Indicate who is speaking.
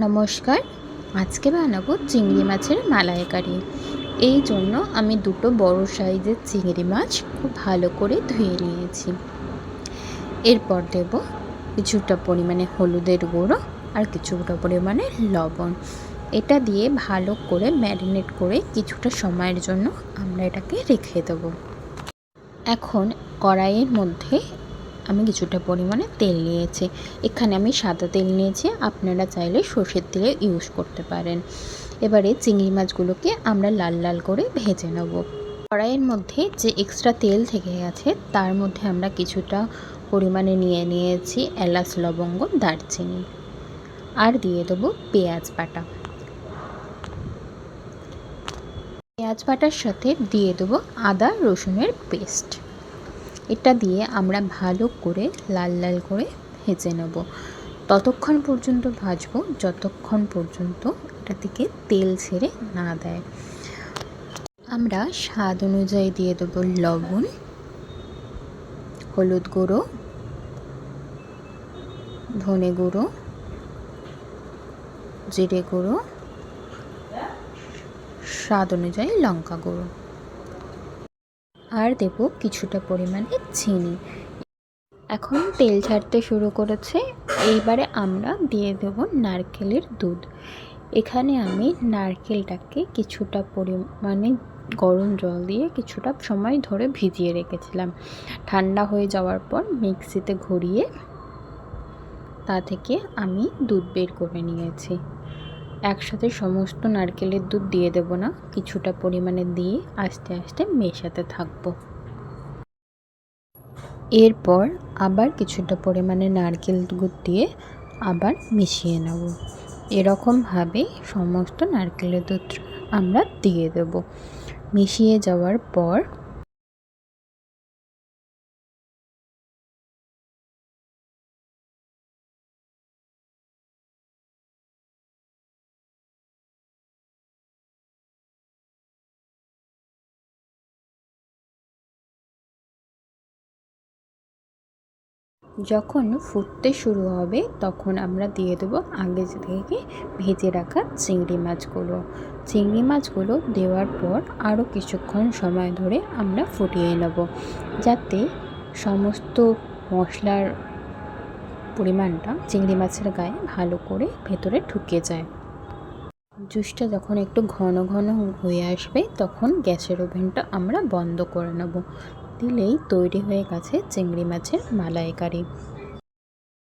Speaker 1: নমস্কার। আজকে বানাবো চিংড়ি মাছের মালাইকারি। এই জন্য আমি দুটো বড় সাইজের চিংড়ি মাছ খুব ভালো করে ধুয়ে নিয়েছি। এরপর দেব কিছুটা পরিমাণে হলুদের গুঁড়ো আর কিছুটা পরিমাণে লবণ। এটা দিয়ে ভালো করে ম্যারিনেট করে কিছুটা সময়ের জন্য আমরা এটাকে রেখে দেবো। এখন কড়াইয়ের মধ্যে আমি কিছুটা পরিমাণে তেল নিয়েছি। এখানে আমি সাদা তেল নিয়েছি, আপনারা চাইলে সর্ষের তেল ইউজ করতে পারেন। এবারে চিংড়ি মাছগুলোকে আমরা লাল লাল করে ভেজে নেব। কড়াইয়ের মধ্যে যে এক্সট্রা তেল থেকে গেছে তার মধ্যে আমরা কিছুটা পরিমাণে নিয়েছি এলাচ, লবঙ্গ, দারচিনি, আর দিয়ে দেবো পেঁয়াজ বাটা। পেঁয়াজ বাটার সাথে দিয়ে দেবো আদা রসুনের পেস্ট। এটা দিয়ে আমরা ভালো করে লাল লাল করে ভেজে নেব। ততক্ষণ পর্যন্ত ভাজবো যতক্ষণ পর্যন্ত এটা থেকে তেল ছেড়ে না দেয়। আমরা স্বাদ অনুযায়ী দিয়ে দেবো লবণ, হলুদ গুঁড়ো, ধনে গুঁড়ো, জিরে গুঁড়ো, স্বাদ অনুযায়ী লঙ্কা গুঁড়ো, আর দেব কিছুটা পরিমাণে চিনি। এখন তেল ছাড়তে শুরু করেছে। এইবারে আমরা দিয়ে দেব নারকেলের দুধ। এখানে আমি নারকেলটাকে কিছুটা পরিমাণে গরম জল দিয়ে কিছুটা সময় ধরে ভিজিয়ে রেখেছিলাম। ঠান্ডা হয়ে যাওয়ার পর মিক্সিতে ঘুরিয়ে তা থেকে আমি দুধ বের করে নিয়েছি। একসাথে সমস্ত নারকেলের দুধ দিয়ে দেব না, কিছুটা পরিমাণে দিয়ে আস্তে আস্তে মেশাতে থাকবো। এরপর আবার কিছুটা পরিমাণে নারকেল দুধ দিয়ে আবার মিশিয়ে নেব। এরকমভাবে সমস্ত নারকেলের দুধ আমরা দিয়ে দেব। মিশিয়ে যাওয়ার পর যখন ফুটতে শুরু হবে তখন আমরা দিয়ে দেবো আগে থেকে ভেজে রাখা চিংড়ি মাছগুলো। চিংড়ি মাছগুলো দেওয়ার পর আরও কিছুক্ষণ সময় ধরে আমরা ফুটিয়ে নেব, যাতে সমস্ত মশলার পরিমাণটা চিংড়ি মাছের গায়ে ভালো করে ভেতরে ঢুকে যায়। জুসটা যখন একটু ঘন ঘন হয়ে আসবে তখন গ্যাসের ওভেনটা আমরা বন্ধ করে নেব। দিলেই তৈরি হয়ে গেছে চিংড়ি মাছের মালাইকারি।